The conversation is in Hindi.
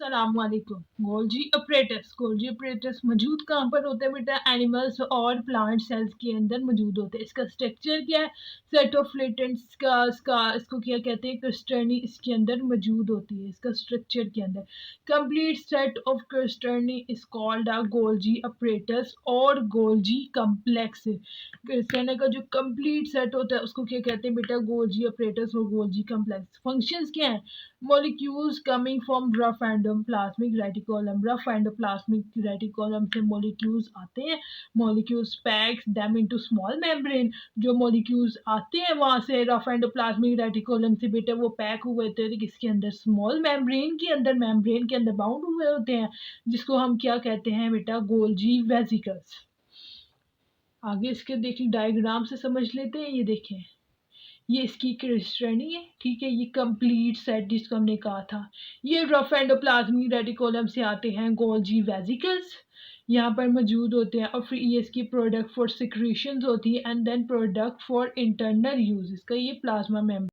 अस्सलामुअलैकुम। गोल्जी अपरेटस मौजूद कहाँ पर होता है बेटा? एनिमल्स और प्लांट सेल्स के अंदर मौजूद होते हैं। इसका स्ट्रक्चर क्या है? सेट ऑफ लेटेंट्स का इसको क्या कहते हैं? क्रिस्टर्नी इसके अंदर मौजूद होती है। इसका स्ट्रक्चर के अंदर complete set of cisternae is called a Golgi apparatus और गोल्जी कम्प्लेक्स। क्रिस्टर्नी का जो कंप्लीट सेट होता है उसको क्या कहते हैं बेटा? गोल्जी अपरेटस और गोल्जी कम्प्लेक्स। फंक्शंस क्या है? Molecules coming from rough endoplasmic reticulum. Rough endoplasmic reticulum से molecules आते हैं. Molecules packs them into small membrane. जो molecules आते हैं वहाँ से rough endoplasmic reticulum से बेटा वो पैक हुए होते हैं किसके अंदर? स्मॉल मेम्ब्रेन के अंदर, मेम्ब्रेन के अंदर बाउंड हुए होते हैं, जिसको हम क्या कहते हैं बेटा? Golgi vesicles. आगे इसके देखिए डायग्राम से समझ लेते हैं। ये देखें, ये इसकी क्रिस्टर्नी है, ठीक है। ये कंप्लीट सेट जिसको हमने कहा था, ये रफ एंडोप्लाज्मिक रेटिकुलम से आते हैं गोल्जी वेसिकल्स, यहाँ पर मौजूद होते हैं। और फिर ये इसकी प्रोडक्ट फॉर सिक्रीशंस होती है and then product for internal use. इसका ये प्लाज्मा मेम्ब्रेन